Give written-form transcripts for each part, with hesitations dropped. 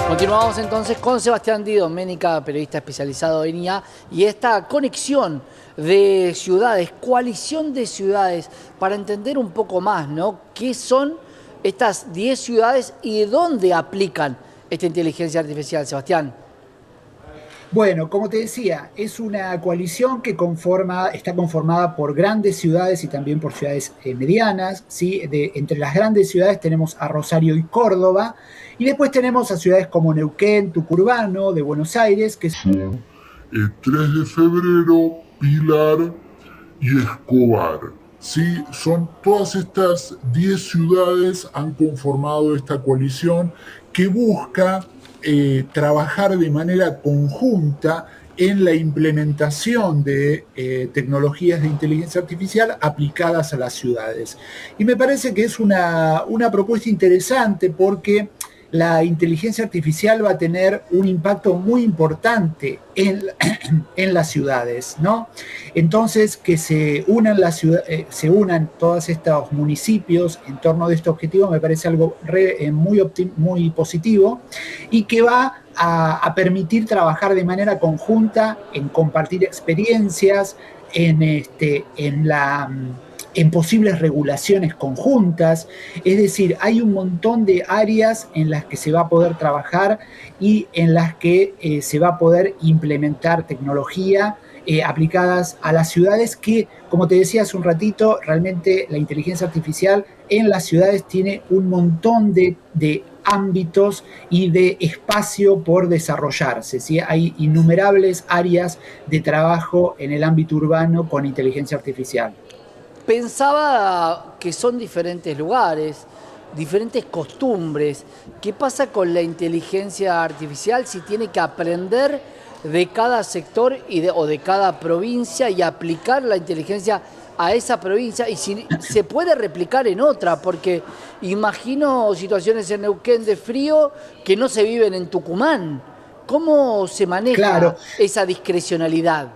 Continuamos entonces con Sebastián Di Domenica, periodista especializado en IA, y esta conexión de ciudades, coalición de ciudades, para entender un poco más, ¿no? ¿Qué son estas 10 ciudades y dónde aplican esta inteligencia artificial, Sebastián? Bueno, como te decía, es una coalición que está conformada por grandes ciudades y también por ciudades medianas, ¿sí? Entre las grandes ciudades tenemos a Rosario y Córdoba, y después tenemos a ciudades como Neuquén, Tucumán, de Buenos Aires, que son 3 de febrero, Pilar y Escobar. Sí, son todas estas 10 ciudades han conformado esta coalición que busca trabajar de manera conjunta en la implementación de tecnologías de inteligencia artificial aplicadas a las ciudades. Y me parece que es una propuesta interesante porque la inteligencia artificial va a tener un impacto muy importante en las ciudades, ¿no? Entonces, que se unan todos estos municipios en torno de este objetivo me parece algo muy positivo y que va a permitir trabajar de manera conjunta en compartir experiencias, en posibles regulaciones conjuntas. Es decir, hay un montón de áreas en las que se va a poder trabajar y en las que se va a poder implementar tecnología aplicadas a las ciudades que, como te decía hace un ratito, realmente la inteligencia artificial en las ciudades tiene un montón de ámbitos y de espacio por desarrollarse, ¿sí? Hay innumerables áreas de trabajo en el ámbito urbano con inteligencia artificial. Pensaba que son diferentes lugares, diferentes costumbres. ¿Qué pasa con la inteligencia artificial si tiene que aprender de cada sector o de cada provincia y aplicar la inteligencia a esa provincia? Y si se puede replicar en otra, porque imagino situaciones en Neuquén de frío que no se viven en Tucumán. ¿Cómo se maneja Claro. esa discrecionalidad?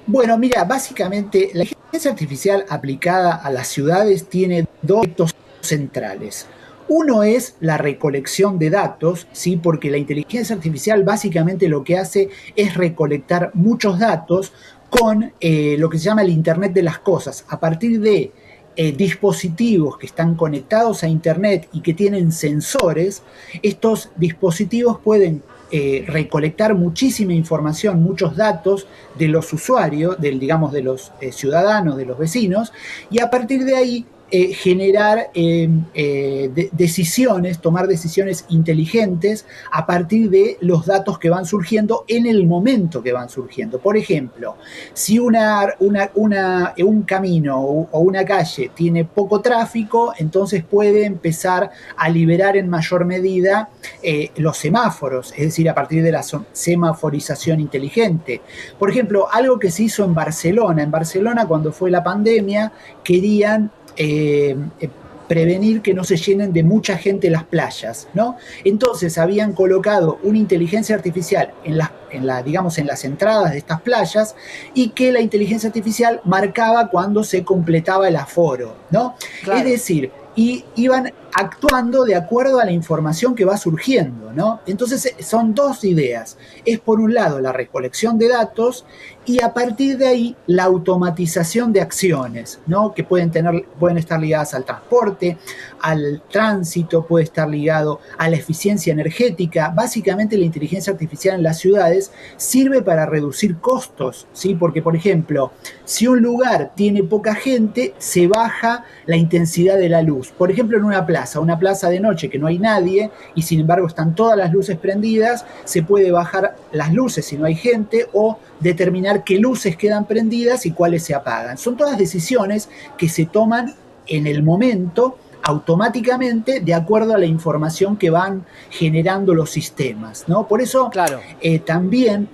Bueno, mira, básicamente la inteligencia artificial aplicada a las ciudades tiene dos aspectos centrales. Uno es la recolección de datos, ¿sí? Porque la inteligencia artificial básicamente lo que hace es recolectar muchos datos con lo que se llama el Internet de las Cosas. A partir de dispositivos que están conectados a Internet y que tienen sensores, estos dispositivos pueden recolectar muchísima información, muchos datos de los usuarios, digamos de los ciudadanos, de los vecinos, y a partir de ahí generar decisiones, tomar decisiones inteligentes a partir de los datos que van surgiendo en el momento que van surgiendo. Por ejemplo, si un camino o una calle tiene poco tráfico, entonces puede empezar a liberar en mayor medida los semáforos, es decir, a partir de la semaforización inteligente. Por ejemplo, algo que se hizo en Barcelona cuando fue la pandemia, querían prevenir que no se llenen de mucha gente las playas, ¿no? Entonces habían colocado una inteligencia artificial digamos, en las entradas de estas playas y que la inteligencia artificial marcaba cuando se completaba el aforo, ¿no? Claro. Es decir, y iban actuando de acuerdo a la información que va surgiendo, ¿no? Entonces son dos ideas. Es por un lado la recolección de datos y a partir de ahí la automatización de acciones, ¿no? Que pueden estar ligadas al transporte, al tránsito, puede estar ligado a la eficiencia energética. Básicamente la inteligencia artificial en las ciudades sirve para reducir costos, ¿sí? Porque, por ejemplo, si un lugar tiene poca gente, se baja la intensidad de la luz. Por ejemplo, en una plaza de noche que no hay nadie y sin embargo están todas las luces prendidas, se puede bajar las luces si no hay gente o determinar qué luces quedan prendidas y cuáles se apagan. Son todas decisiones que se toman en el momento automáticamente de acuerdo a la información que van generando los sistemas, ¿no? Por eso Claro. también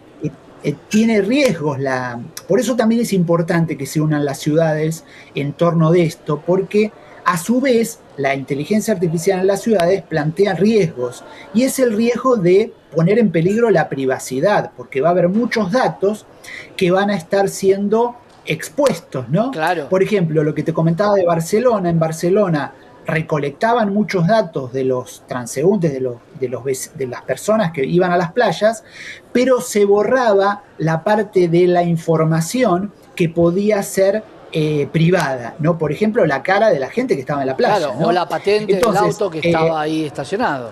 tiene riesgos, por eso también es importante que se unan las ciudades en torno de esto, porque a su vez la inteligencia artificial en las ciudades plantea riesgos, y es el riesgo de poner en peligro la privacidad, porque va a haber muchos datos que van a estar siendo expuestos, ¿no? Claro. Por ejemplo, lo que te comentaba de Barcelona, en Barcelona recolectaban muchos datos de los transeúntes, de las personas que iban a las playas, pero se borraba la parte de la información que podía ser privada, ¿no? Por ejemplo, la cara de la gente que estaba en la playa, Claro, ¿no? o la patente del Entonces, auto que estaba ahí estacionado.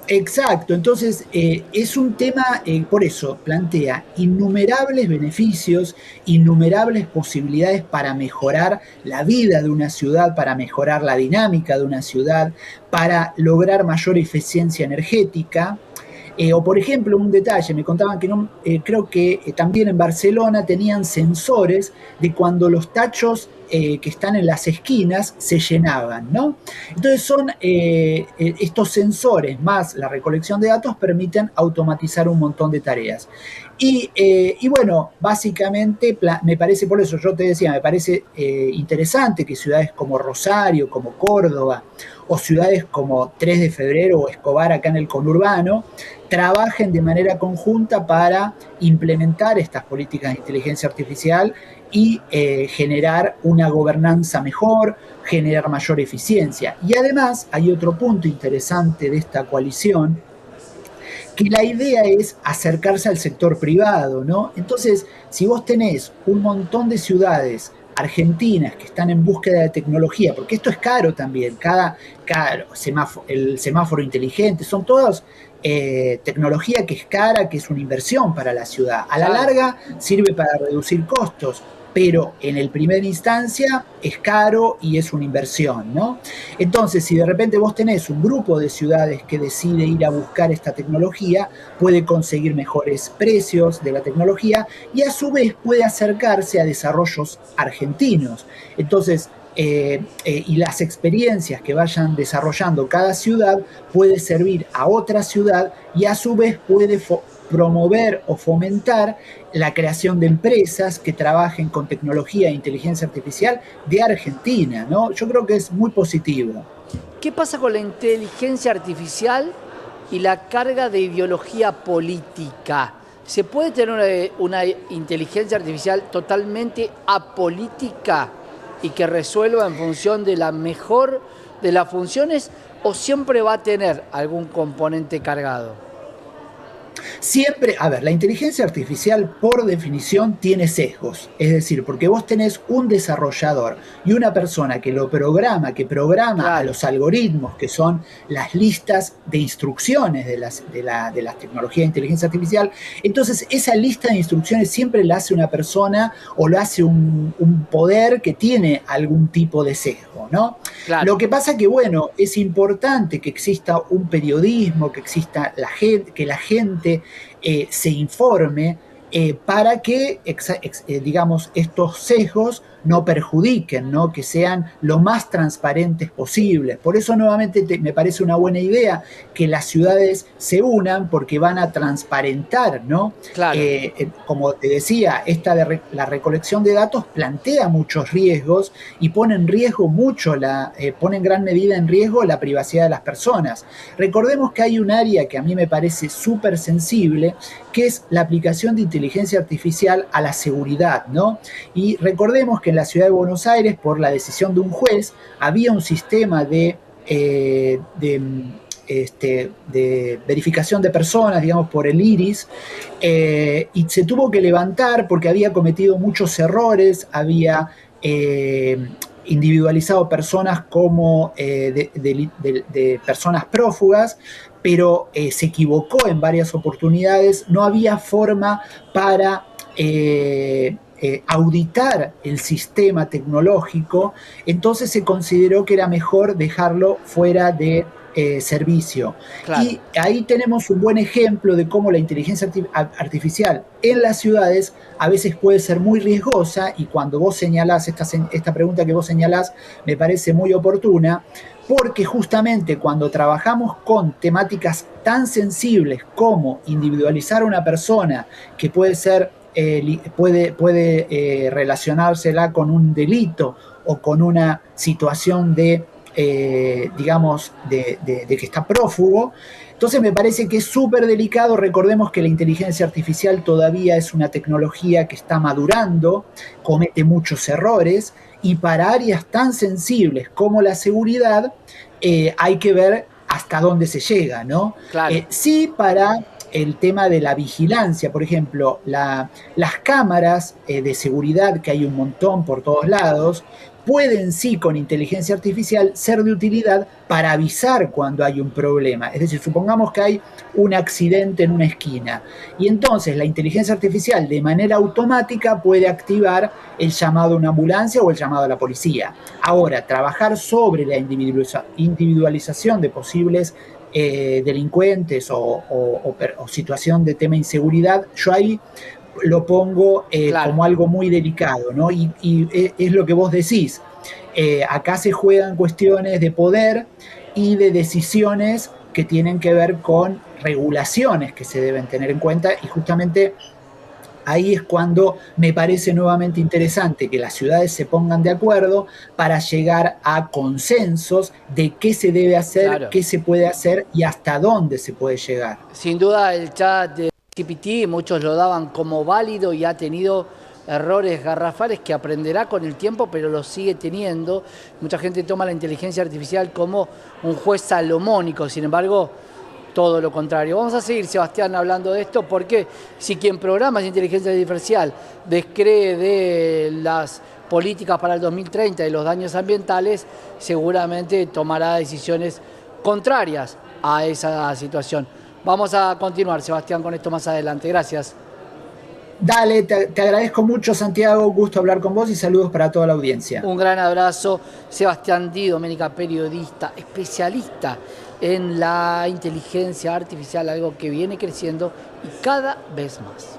exacto, entonces es un tema, por eso plantea innumerables beneficios, innumerables posibilidades para mejorar la vida de una ciudad, para mejorar la dinámica de una ciudad, para lograr mayor eficiencia energética. O por ejemplo, un detalle, me contaban que no, creo que también en Barcelona tenían sensores de cuando los tachos que están en las esquinas se llenaban, ¿no? Entonces son estos sensores más la recolección de datos permiten automatizar un montón de tareas. Y bueno, básicamente me parece, por eso yo te decía, me parece interesante que ciudades como Rosario, como Córdoba, o ciudades como 3 de Febrero o Escobar acá en el conurbano, trabajen de manera conjunta para implementar estas políticas de inteligencia artificial y generar una gobernanza mejor, generar mayor eficiencia. Y además hay otro punto interesante de esta coalición, que la idea es acercarse al sector privado, ¿no? Entonces, si vos tenés un montón de ciudades argentinas que están en búsqueda de tecnología, porque esto es caro también, el semáforo inteligente, son todas tecnología que es cara, que es una inversión para la ciudad. A la larga sirve para reducir costos, pero en el primer instancia es caro y es una inversión, ¿no? Entonces, si de repente vos tenés un grupo de ciudades que decide ir a buscar esta tecnología, puede conseguir mejores precios de la tecnología y a su vez puede acercarse a desarrollos argentinos. Entonces, y las experiencias que vayan desarrollando cada ciudad puede servir a otra ciudad y a su vez puede promover o fomentar la creación de empresas que trabajen con tecnología e inteligencia artificial de Argentina, ¿no? Yo creo que es muy positivo. ¿Qué pasa con la inteligencia artificial y la carga de ideología política? ¿Se puede tener una inteligencia artificial totalmente apolítica y que resuelva en función de la mejor de las funciones o siempre va a tener algún componente cargado? Siempre, a ver, la inteligencia artificial por definición tiene sesgos, es decir, porque vos tenés un desarrollador y una persona que lo programa, que programa Claro. a los algoritmos, que son las listas de instrucciones de la tecnología de inteligencia artificial, entonces esa lista de instrucciones siempre la hace una persona o lo hace un poder que tiene algún tipo de sesgo, ¿no? Claro. Lo que pasa que, bueno, es importante que exista un periodismo, que exista que la gente se informe para que, digamos, estos sesgos no perjudiquen, ¿no? Que sean lo más transparentes posibles. Por eso nuevamente me parece una buena idea que las ciudades se unan porque van a transparentar, ¿no? Claro. Como te decía, la recolección de datos plantea muchos riesgos y pone en riesgo pone en gran medida en riesgo la privacidad de las personas. Recordemos que hay un área que a mí me parece súper sensible, que es la aplicación de inteligencia artificial a la seguridad, ¿no? Y recordemos que en la ciudad de Buenos Aires, por la decisión de un juez, había un sistema de verificación de personas, digamos, por el iris, y se tuvo que levantar porque había cometido muchos errores, había individualizado personas como de personas prófugas, pero se equivocó en varias oportunidades, no había forma para auditar el sistema tecnológico, entonces se consideró que era mejor dejarlo fuera de servicio. Claro. Y ahí tenemos un buen ejemplo de cómo la inteligencia artificial en las ciudades a veces puede ser muy riesgosa, y cuando vos señalás esta pregunta que vos señalás me parece muy oportuna, porque justamente cuando trabajamos con temáticas tan sensibles como individualizar a una persona que puede ser puede relacionársela con un delito o con una situación digamos, de que está prófugo. Entonces me parece que es súper delicado. Recordemos que la inteligencia artificial todavía es una tecnología que está madurando, comete muchos errores y para áreas tan sensibles como la seguridad, hay que ver hasta dónde se llega, ¿no? Claro, Sí, para el tema de la vigilancia, por ejemplo, las cámaras de seguridad, que hay un montón por todos lados, pueden sí con inteligencia artificial ser de utilidad para avisar cuando hay un problema. Es decir, supongamos que hay un accidente en una esquina y entonces la inteligencia artificial de manera automática puede activar el llamado a una ambulancia o el llamado a la policía. Ahora, trabajar sobre la individualización de posibles delincuentes o situación de tema inseguridad, yo ahí lo pongo claro. como algo muy delicado, ¿no? Y es lo que vos decís. Acá se juegan cuestiones de poder y de decisiones que tienen que ver con regulaciones que se deben tener en cuenta y justamente ahí es cuando me parece nuevamente interesante que las ciudades se pongan de acuerdo para llegar a consensos de qué se debe hacer, Claro. qué se puede hacer y hasta dónde se puede llegar. Sin duda el chat de GPT muchos lo daban como válido y ha tenido errores garrafales que aprenderá con el tiempo, pero los sigue teniendo. Mucha gente toma la inteligencia artificial como un juez salomónico, sin embargo, todo lo contrario. Vamos a seguir, Sebastián, hablando de esto, porque si quien programa esa inteligencia artificial descree de las políticas para el 2030 y los daños ambientales, seguramente tomará decisiones contrarias a esa situación. Vamos a continuar, Sebastián, con esto más adelante. Gracias. Dale, te agradezco mucho, Santiago, gusto hablar con vos y saludos para toda la audiencia. Un gran abrazo. Sebastián Di Domenica, periodista, especialista en la inteligencia artificial, algo que viene creciendo y cada vez más.